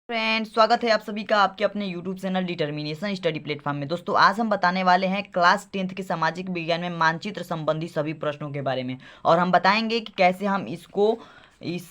Friends, स्वागत है आप सभी का आपके अपने YouTube channel determination study platform में। दोस्तों, आज हम बताने वाले हैं क्लास 10th के सामाजिक विज्ञान में मानचित्र संबंधी सभी प्रश्नों के बारे में। और हम बताएंगे कि कैसे हम इसको इस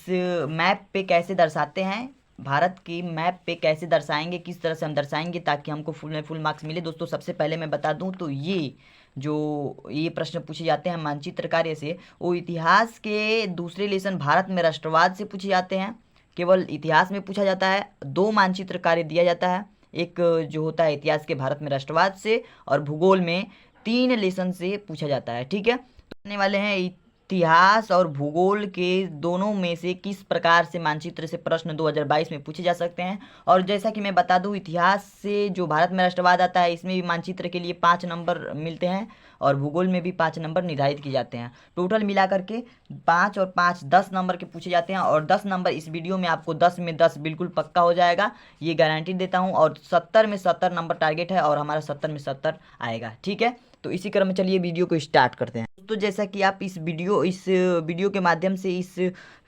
मैप पे कैसे दर्शाते हैं, भारत की मैप पे कैसे दर्शाएंगे, किस तरह से हम दर्शाएंगे ताकि हमको फुल मार्क्स मिले। दोस्तों, सबसे पहले मैं बता दूं तो ये प्रश्न पूछे जाते हैं मानचित्र कार्य से, वो इतिहास के दूसरे लेसन भारत में राष्ट्रवाद से पूछे जाते हैं। केवल इतिहास में पूछा जाता है, दो मानचित्र कार्य दिया जाता है, एक जो होता है इतिहास के भारत में राष्ट्रवाद से, और भूगोल में 3 लेसन से पूछा जाता है। ठीक है, तो आने वाले हैं इतिहास और भूगोल के दोनों में से किस प्रकार से मानचित्र से प्रश्न 2022 में पूछे जा सकते हैं। और जैसा कि मैं बता दूं, इतिहास से जो भारत में राष्ट्रवाद आता है इसमें भी मानचित्र के लिए 5 नंबर मिलते हैं और भूगोल में भी 5 नंबर निर्धारित किए जाते हैं। टोटल मिला करके 5 और 5 10 नंबर के पूछे जाते हैं। और 10 नंबर इस वीडियो में आपको 10 में 10 बिल्कुल पक्का हो जाएगा, ये गारंटी देता हूँ। और 70 में 70 नंबर टारगेट है और हमारा 70 में 70 आएगा। ठीक है, तो इसी क्रम में चलिए वीडियो को स्टार्ट करते हैं। तो जैसा कि आप इस वीडियो के माध्यम से इस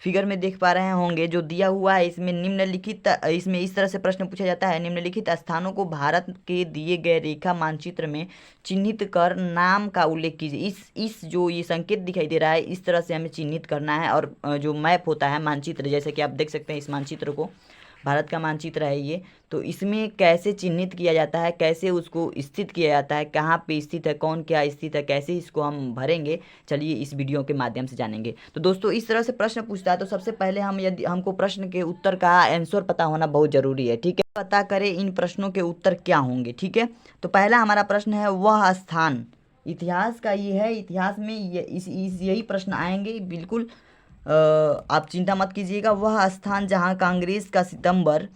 फिगर में देख पा रहे होंगे, जो दिया हुआ है इसमें इस तरह से प्रश्न पूछा जाता है, निम्नलिखित स्थानों को भारत के दिए गए रेखा मानचित्र में चिन्हित कर नाम का उल्लेख कीजिए। इस जो ये संकेत दिखाई दे रहा है, इस तरह से हमें चिन्हित करना है। और जो मैप होता है मानचित्र, जैसे कि आप देख सकते हैं इस मानचित्र को, भारत का मानचित्र है ये, तो इसमें कैसे चिन्हित किया जाता है, कैसे उसको स्थित किया जाता है, कहाँ पे स्थित है, कौन क्या स्थित है, कैसे इसको हम भरेंगे, चलिए इस वीडियो के माध्यम से जानेंगे। तो दोस्तों, इस तरह से प्रश्न पूछता है तो सबसे पहले हमको प्रश्न के उत्तर का आंसर पता होना बहुत जरूरी है। ठीक है, पता करें इन प्रश्नों के उत्तर क्या होंगे। ठीक है, तो पहला हमारा प्रश्न है वह स्थान, इतिहास का ये है, इतिहास में यही प्रश्न आएंगे बिल्कुल। आप चिंता मत कीजिएगा। वह स्थान जहां कांग्रेस का सितंबर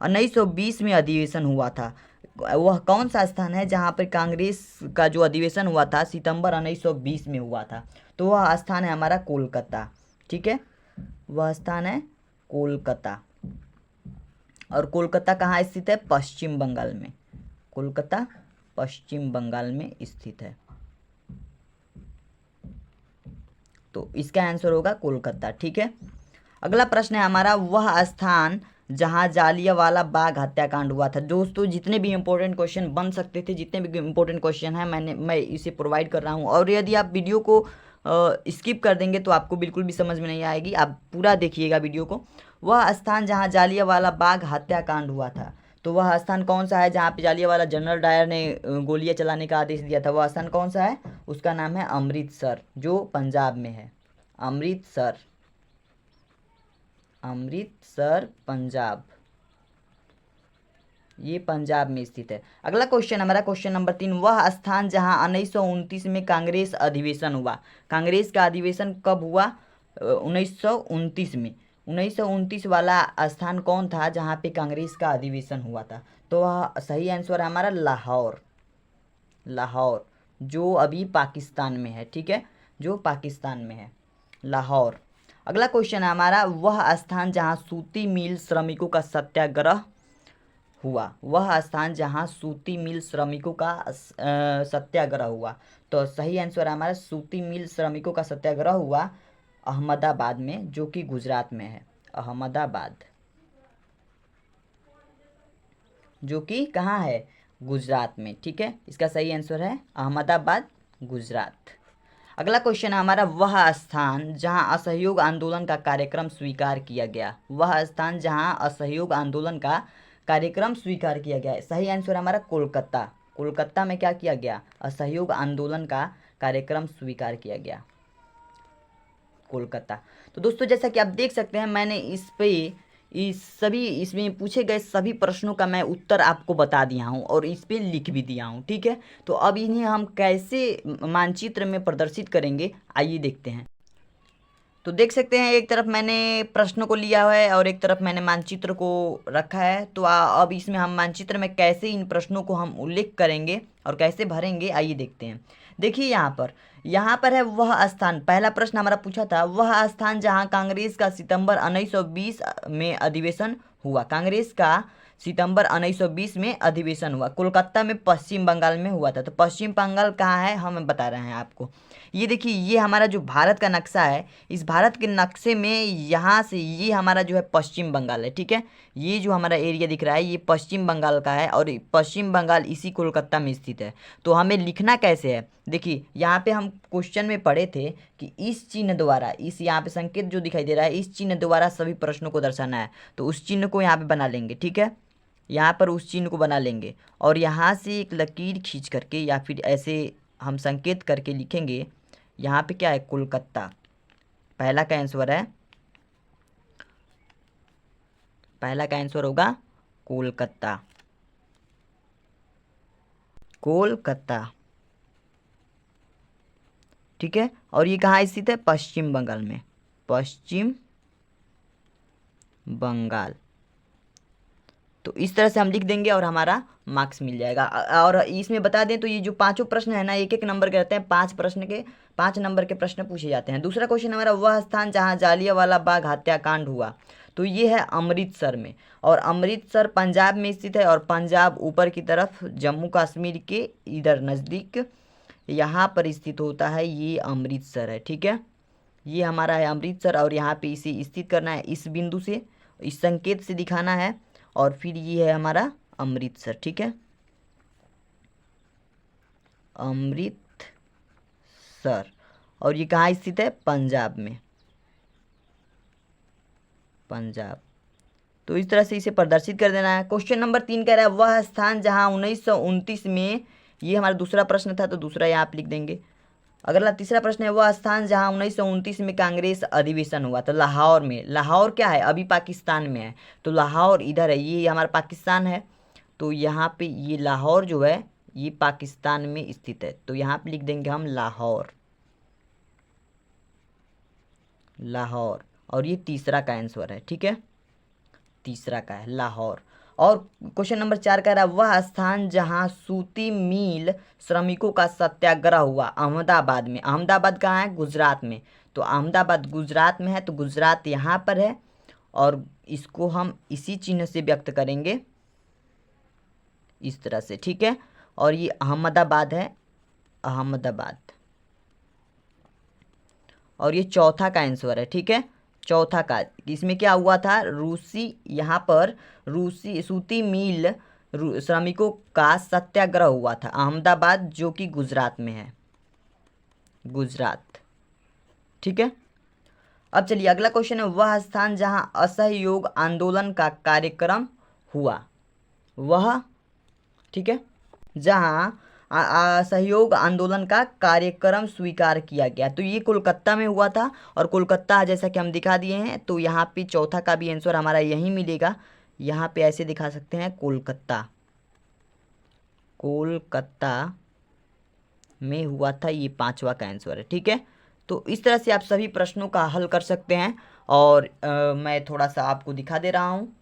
1920 में अधिवेशन हुआ था, वह कौन सा स्थान है जहां पर कांग्रेस का जो अधिवेशन हुआ था सितंबर 1920 में हुआ था? तो वह स्थान है हमारा कोलकाता। ठीक है, वह स्थान है कोलकाता। और कोलकाता कहाँ स्थित है? पश्चिम बंगाल में। कोलकाता पश्चिम बंगाल में स्थित है, तो इसका आंसर होगा कोलकाता। ठीक है, अगला प्रश्न है हमारा वह स्थान जहां जालियांवाला बाग हत्याकांड हुआ था। दोस्तों, जितने भी इंपॉर्टेंट क्वेश्चन बन सकते थे, जितने भी इंपॉर्टेंट क्वेश्चन हैं, मैं इसे प्रोवाइड कर रहा हूं। और यदि आप वीडियो को स्किप कर देंगे तो आपको बिल्कुल भी समझ में नहीं आएगी, आप पूरा देखिएगा वीडियो को। वह स्थान जहाँ जालियांवाला बाग हत्याकांड हुआ था, तो वह स्थान कौन सा है जहाँ पे जालियांवाला जनरल डायर ने गोलियां चलाने का आदेश दिया था? वह स्थान कौन सा है? उसका नाम है अमृतसर, जो पंजाब में है। अमृतसर, अमृतसर पंजाब, ये पंजाब में स्थित है। अगला क्वेश्चन हमारा क्वेश्चन नंबर 3, वह स्थान जहां 1929 में कांग्रेस अधिवेशन हुआ। कांग्रेस का अधिवेशन कब हुआ? 1929 में। 1929 वाला स्थान कौन था जहां पे कांग्रेस का अधिवेशन हुआ था? तो वह सही आंसर है हमारा लाहौर। लाहौर, जो अभी पाकिस्तान में है। ठीक है, जो पाकिस्तान में है, लाहौर। अगला क्वेश्चन है हमारा वह स्थान जहां सूती मिल श्रमिकों का सत्याग्रह हुआ। वह स्थान जहां सूती मिल श्रमिकों का सत्याग्रह हुआ, तो सही आंसर है हमारा सूती मिल श्रमिकों का सत्याग्रह हुआ अहमदाबाद में, जो कि गुजरात में है। अहमदाबाद, जो कि कहाँ है? गुजरात में। ठीक है, इसका सही आंसर है अहमदाबाद, गुजरात। अगला क्वेश्चन है हमारा वह स्थान जहां असहयोग आंदोलन का कार्यक्रम स्वीकार किया गया। वह स्थान जहां असहयोग आंदोलन का कार्यक्रम स्वीकार किया गया है, सही आंसर हमारा कोलकाता। कोलकाता में क्या किया गया? असहयोग आंदोलन का कार्यक्रम स्वीकार किया गया, कोलकाता। तो दोस्तों, जैसा कि आप देख सकते हैं, मैंने इसमें पूछे गए सभी प्रश्नों का मैं उत्तर आपको बता दिया हूं और इस पे लिख भी दिया हूं। ठीक है, तो अब इन्हें हम कैसे मानचित्र में प्रदर्शित करेंगे, आइए देखते हैं। तो देख सकते हैं, एक तरफ मैंने प्रश्नों को लिया हुआ है और एक तरफ मैंने मानचित्र को रखा है। तो अब इसमें हम मानचित्र में कैसे इन प्रश्नों को हम उल्लेख करेंगे और कैसे भरेंगे, आइए देखते हैं। देखिए यहाँ पर है वह स्थान। पहला प्रश्न हमारा पूछा था वह स्थान जहां कांग्रेस का सितंबर 1920 में अधिवेशन हुआ। कांग्रेस का सितंबर 1920 में अधिवेशन हुआ। कोलकाता में पश्चिम बंगाल में हुआ था। तो पश्चिम बंगाल कहाँ है हम बता रहे हैं आपको। ये देखिए, ये हमारा जो भारत का नक्शा है, इस भारत के नक्शे में यहाँ से ये हमारा जो है पश्चिम बंगाल है, ठीक है। ये जो हमारा एरिया दिख रहा है ये पश्चिम बंगाल का है और पश्चिम बंगाल इसी कोलकाता में स्थित है। तो हमें लिखना कैसे है, देखिए यहाँ पे हम क्वेश्चन में पढ़े थे कि इस चिन्ह द्वारा, इस यहाँ पे संकेत जो दिखाई दे रहा है, इस चिन्ह द्वारा सभी प्रश्नों को दर्शाना है। तो उस चिन्ह को यहाँ पे बना लेंगे, ठीक है। यहाँ पर उस चिन्ह को बना लेंगे और यहाँ से एक लकीर खींच करके या फिर ऐसे हम संकेत करके लिखेंगे। यहाँ पे क्या है, कोलकाता। पहला का आंसर है, पहला का आंसर होगा कोलकाता, कोलकाता, ठीक है। और ये कहाँ स्थित है, पश्चिम बंगाल में, पश्चिम बंगाल। तो इस तरह से हम लिख देंगे और हमारा मार्क्स मिल जाएगा। और इसमें बता दें तो ये जो पांचों प्रश्न है ना, एक एक नंबर के रहते हैं, 5 नंबर के प्रश्न पूछे जाते हैं। दूसरा क्वेश्चन हमारा, वह स्थान जहां जालियांवाला बाग हत्याकांड हुआ। तो ये है अमृतसर में, और अमृतसर पंजाब में स्थित है। और पंजाब ऊपर की तरफ जम्मू कश्मीर के इधर नज़दीक यहाँ पर स्थित होता है, ये अमृतसर है, ठीक है। ये हमारा है अमृतसर और यहाँ पे इसे स्थित करना है, इस बिंदु से, इस संकेत से दिखाना है। और फिर ये है हमारा अमृतसर, ठीक है, अमृतसर। और ये कहाँ स्थित है, पंजाब में, पंजाब। तो इस तरह से इसे प्रदर्शित कर देना है। क्वेश्चन नंबर 3 कह रहा है, वह स्थान जहां 1929 में, ये हमारा दूसरा प्रश्न था तो दूसरा यहाँ आप लिख देंगे। अगला तीसरा प्रश्न है, वह स्थान जहां 1929 में कांग्रेस अधिवेशन हुआ। तो लाहौर में, लाहौर क्या है, अभी पाकिस्तान में है। तो लाहौर इधर है, ये हमारा पाकिस्तान है। तो यहाँ पे ये लाहौर जो है ये पाकिस्तान में स्थित है। तो यहाँ पे लिख देंगे हम लाहौर, लाहौर। और ये तीसरा का आंसर है, ठीक है, तीसरा का है लाहौर। और क्वेश्चन नंबर 4 कह रहा है, वह स्थान जहां सूती मिल श्रमिकों का सत्याग्रह हुआ। अहमदाबाद में। अहमदाबाद कहाँ है, गुजरात में। तो अहमदाबाद गुजरात में है, तो गुजरात यहाँ पर है। और इसको हम इसी चिन्ह से व्यक्त करेंगे, इस तरह से, ठीक है। और ये अहमदाबाद है, अहमदाबाद। और ये चौथा का आंसर है, ठीक है, चौथा का। इसमें क्या हुआ था, रूसी, यहाँ पर रूसी सूती मिल श्रमिकों का सत्याग्रह हुआ था, अहमदाबाद जो कि गुजरात में है, गुजरात, ठीक है। अब चलिए अगला क्वेश्चन है, वह स्थान जहां असहयोग आंदोलन का कार्यक्रम हुआ। वह, ठीक है, जहां असहयोग आंदोलन का कार्यक्रम स्वीकार किया गया। तो ये कोलकाता में हुआ था। और कोलकाता जैसा कि हम दिखा दिए हैं, तो यहाँ पे चौथा का भी आंसर हमारा यही मिलेगा। यहाँ पे ऐसे दिखा सकते हैं, कोलकाता, कोलकाता में हुआ था, ये पांचवा का आंसर है, ठीक है। तो इस तरह से आप सभी प्रश्नों का हल कर सकते हैं। और मैं थोड़ा सा आपको दिखा दे रहा हूँ।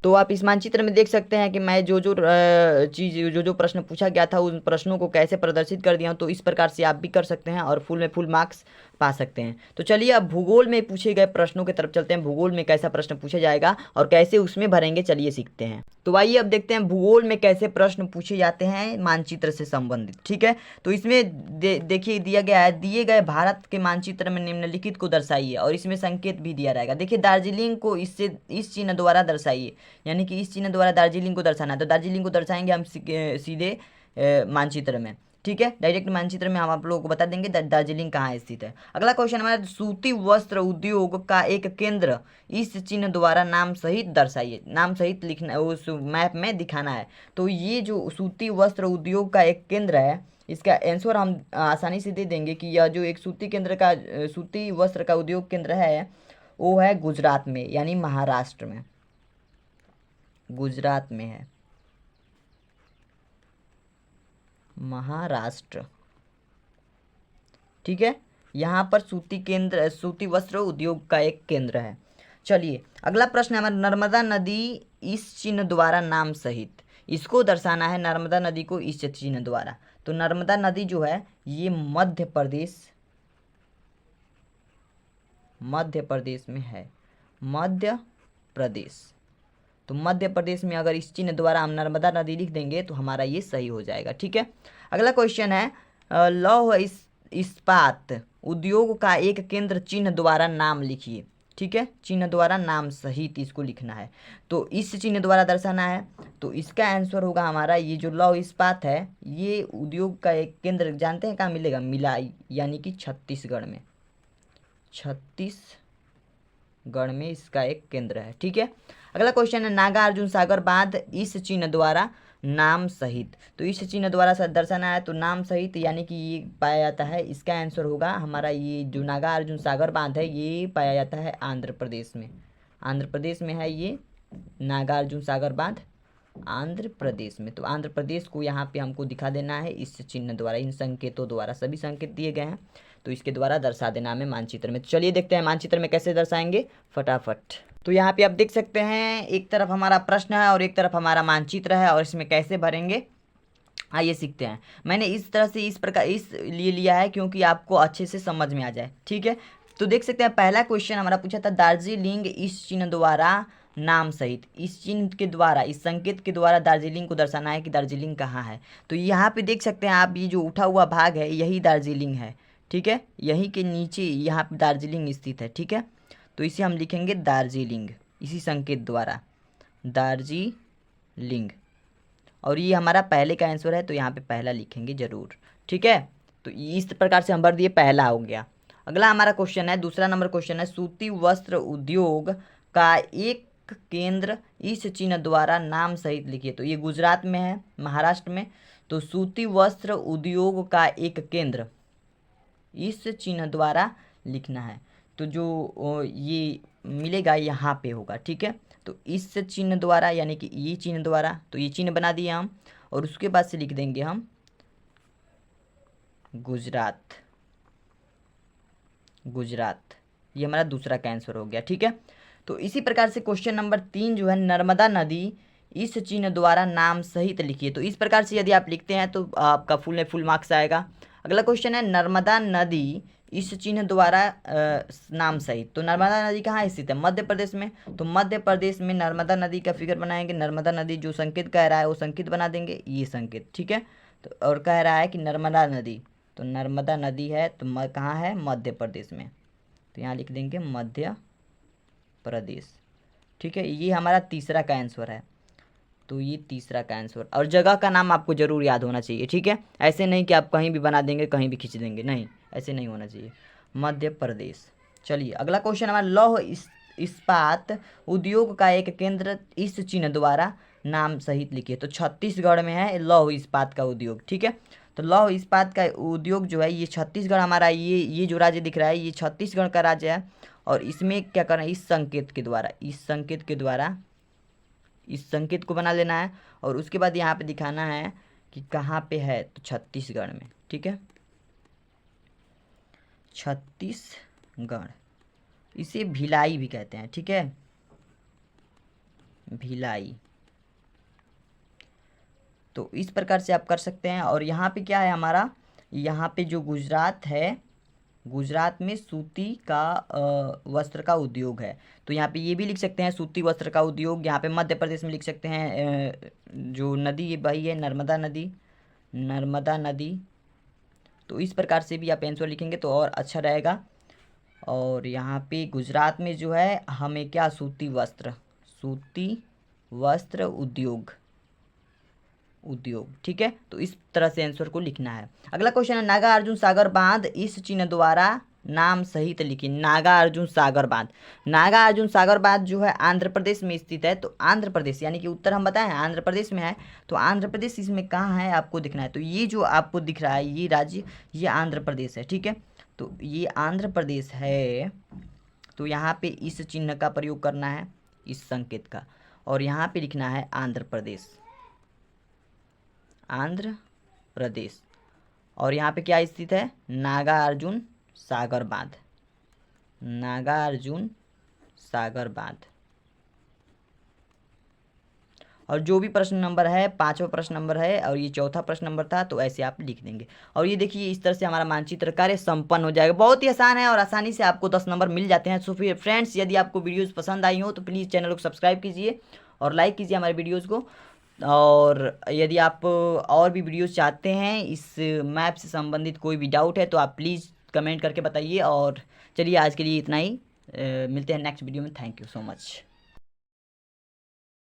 तो आप इस मानचित्र में देख सकते हैं कि मैं जो जो प्रश्न पूछा गया था उन प्रश्नों को कैसे प्रदर्शित कर दिया हूं। तो इस प्रकार से आप भी कर सकते हैं और फुल में फुल मार्क्स पा सकते हैं। तो चलिए अब भूगोल में पूछे गए प्रश्नों की तरफ चलते हैं। भूगोल में कैसा प्रश्न पूछा जाएगा और कैसे उसमें भरेंगे, चलिए सीखते हैं। तो आइए अब देखते हैं भूगोल में कैसे प्रश्न पूछे जाते हैं मानचित्र से संबंधित, ठीक है। तो इसमें देखिए दिया गया है, दिए गए भारत के मानचित्र में निम्नलिखित को दर्शाइए। और इसमें संकेत भी दिया रहेगा। देखिए दार्जिलिंग को इससे, इस चिन्ह द्वारा दर्शाइए, यानी कि इस चिन्ह द्वारा दार्जिलिंग को दर्शाना है। तो दार्जिलिंग को दर्शाएंगे हम सीधे मानचित्र में, ठीक है, डायरेक्ट मानचित्र में हम आप लोगों को बता देंगे दार्जिलिंग कहाँ स्थित है। अगला क्वेश्चन हमारा, सूती वस्त्र उद्योग का एक केंद्र इस चिन्ह द्वारा नाम सहित दर्शाइए। नाम सहित लिखना, उस मैप में दिखाना है। तो ये जो सूती वस्त्र उद्योग का एक केंद्र है, इसका आंसर हम आसानी से दे देंगे कि यह जो एक सूती केंद्र का, सूती वस्त्र का उद्योग केंद्र है, वो है गुजरात में, यानी महाराष्ट्र में, गुजरात में है, महाराष्ट्र, ठीक है। यहाँ पर सूती केंद्र, सूती वस्त्र उद्योग का एक केंद्र है। चलिए अगला प्रश्न है हमारा, नर्मदा नदी इस चिन्ह द्वारा नाम सहित, इसको दर्शाना है नर्मदा नदी को इस चिन्ह द्वारा। तो नर्मदा नदी जो है ये मध्य प्रदेश, मध्य प्रदेश में है, मध्य प्रदेश। तो मध्य प्रदेश में अगर इस चिन्ह द्वारा हम नर्मदा नदी लिख देंगे तो हमारा ये सही हो जाएगा। ठीक है, अगला क्वेश्चन है लौह इस्पात उद्योग का एक केंद्र चिन्ह द्वारा नाम लिखिए। ठीक है, चिन्ह द्वारा नाम सहित इसको लिखना है, तो इस चिन्ह द्वारा दर्शाना है। तो इसका आंसर होगा हमारा ये जो लौह इस्पात है, ये उद्योग का एक केंद्र जानते हैं कहाँ मिलेगा? मिलाई, यानी कि छत्तीसगढ़ में। छत्तीसगढ़ में इसका एक केंद्र है। ठीक है, अगला क्वेश्चन है नागार्जुन सागर बांध इस चिन्ह द्वारा नाम सहित। तो इस चिन्ह द्वारा दर्शाना है, तो नाम सहित यानी कि ये पाया जाता है, इसका आंसर होगा हमारा ये जो नागार्जुन सागर बांध है ये पाया जाता है आंध्र प्रदेश में। आंध्र प्रदेश में है ये नागार्जुन सागर बांध, आंध्र प्रदेश में। तो आंध्र प्रदेश को यहाँ पे हमको दिखा देना है इस चिन्ह द्वारा, इन संकेतों द्वारा। सभी संकेत दिए गए हैं तो इसके द्वारा दर्शा देना हमें मानचित्र में। चलिए देखते हैं मानचित्र में कैसे दर्शाएंगे फटाफट। तो यहाँ पे आप देख सकते हैं एक तरफ हमारा प्रश्न है और एक तरफ हमारा मानचित्र है, और इसमें कैसे भरेंगे आइए सीखते हैं। मैंने इस तरह से इस प्रकार इसलिए लिया है क्योंकि आपको अच्छे से समझ में आ जाए। ठीक है, तो देख सकते हैं पहला क्वेश्चन हमारा पूछा था दार्जिलिंग इस चिन्ह द्वारा नाम सहित। इस चिन्ह के द्वारा, इस संकेत के द्वारा दार्जिलिंग को दर्शाना है कि दार्जिलिंग कहाँ है। तो यहाँ पे देख सकते हैं आप, ये जो उठा हुआ भाग है यही दार्जिलिंग है। ठीक है, यहीं के नीचे यहाँ पे दार्जिलिंग स्थित है। ठीक है, तो इसे हम लिखेंगे दार्जिलिंग, इसी संकेत द्वारा दार्जिलिंग, और ये हमारा पहले का आंसर है तो यहाँ पे पहला लिखेंगे जरूर। ठीक है, तो इस प्रकार से हम भर दिए, पहला हो गया। अगला हमारा क्वेश्चन है, दूसरा नंबर क्वेश्चन है सूती वस्त्र उद्योग का एक केंद्र इस चिन्ह द्वारा नाम सहित लिखिए। तो ये गुजरात में है, महाराष्ट्र में। तो सूती वस्त्र उद्योग का एक केंद्र इस चिन्ह द्वारा लिखना है, तो जो ये मिलेगा यहाँ पे होगा। ठीक है, तो इस चिन्ह द्वारा यानी कि ये चिन्ह द्वारा, तो ये चिन्ह बना दिए हम, और उसके बाद से लिख देंगे हम गुजरात। गुजरात, ये हमारा दूसरा का आंसर हो गया। ठीक है, तो इसी प्रकार से क्वेश्चन नंबर 3 जो है नर्मदा नदी इस चिन्ह द्वारा नाम सहित लिखिए। तो इस प्रकार से यदि आप लिखते हैं तो आपका फुल मार्क्स आएगा। अगला क्वेश्चन है नर्मदा नदी इस चिन्ह द्वारा नाम सहित। तो नर्मदा नदी कहाँ स्थित है? मध्य प्रदेश में। तो मध्य प्रदेश में नर्मदा नदी का फिगर बनाएंगे। नर्मदा नदी जो संकेत कह रहा है वो संकेत बना देंगे, ये संकेत। ठीक है, तो और कह रहा है कि नर्मदा नदी, तो नर्मदा नदी है तो कहाँ है? मध्य प्रदेश में। तो यहाँ लिख देंगे मध्य प्रदेश। ठीक है, ये हमारा तीसरा का आंसर है। तो ये तीसरा का आंसर, और जगह का नाम आपको जरूर याद होना चाहिए। ठीक है, ऐसे नहीं कि आप कहीं भी बना देंगे कहीं भी खींच देंगे, नहीं, ऐसे नहीं होना चाहिए। मध्य प्रदेश। चलिए अगला क्वेश्चन हमारा लौह इस्पात उद्योग का एक केंद्र इस चिन्ह द्वारा नाम सहित लिखिए। तो छत्तीसगढ़ में है लौह इस्पात का उद्योग। ठीक है, तो लौह इस्पात का उद्योग जो है ये छत्तीसगढ़ हमारा, ये जो राज्य दिख रहा है ये छत्तीसगढ़ का राज्य है। और इसमें क्या करना है? इस संकेत के द्वारा, इस संकेत के द्वारा इस संकेत को बना लेना है, और उसके बाद यहाँ पे दिखाना है कि कहाँ पे है। तो छत्तीसगढ़ में। ठीक है, छत्तीसगढ़, इसे भिलाई भी कहते हैं। ठीक है, भिलाई। तो इस प्रकार से आप कर सकते हैं। और यहाँ पे क्या है हमारा, यहाँ पे जो गुजरात है, गुजरात में सूती का वस्त्र का उद्योग है। तो यहाँ पे ये भी लिख सकते हैं सूती वस्त्र का उद्योग। यहाँ पे मध्य प्रदेश में लिख सकते हैं जो नदी ये बही है नर्मदा नदी, नर्मदा नदी। तो इस प्रकार से भी आप आंसर लिखेंगे तो और अच्छा रहेगा। और यहाँ पे गुजरात में जो है हमें क्या, सूती वस्त्र उद्योग। ठीक है, तो इस तरह से आंसर को लिखना है। अगला क्वेश्चन है नागार्जुन सागर बांध इस चिन्ह द्वारा नाम सहित लिखिए। नागार्जुन सागर बांध, नागार्जुन सागर बांध जो है आंध्र प्रदेश में स्थित है। तो आंध्र प्रदेश यानी कि उत्तर हम बताएं आंध्र प्रदेश में है, तो आंध्र प्रदेश इसमें कहाँ है आपको दिखना है। तो ये जो आपको दिख रहा है ये राज्य, ये आंध्र प्रदेश है। ठीक है, तो ये आंध्र प्रदेश है। तो यहाँ पे इस चिन्ह का प्रयोग करना है, इस संकेत का, और यहाँ पे लिखना है आंध्र प्रदेश, आंध्र प्रदेश। और यहाँ पे क्या स्थित है? नागार्जुन सागर बांध, नागार्जुन सागर बांध। और जो भी प्रश्न नंबर है, 5वां प्रश्न नंबर है और ये 4था प्रश्न नंबर था, तो ऐसे आप लिख देंगे। और ये देखिए इस तरह से हमारा मानचित्र कार्य संपन्न हो जाएगा। बहुत ही आसान है और आसानी से आपको 10 नंबर मिल जाते हैं। सो फिर फ्रेंड्स, यदि आपको वीडियोज़ पसंद आई हो तो प्लीज़ चैनल को सब्सक्राइब कीजिए और लाइक कीजिए हमारे वीडियोज़ को। और यदि आप और भी वीडियोज़ चाहते हैं, इस मैप से संबंधित कोई भी डाउट है तो आप प्लीज़ कमेंट करके बताइए। और चलिए आज के लिए इतना ही, मिलते हैं नेक्स्ट वीडियो में। Thank you so much.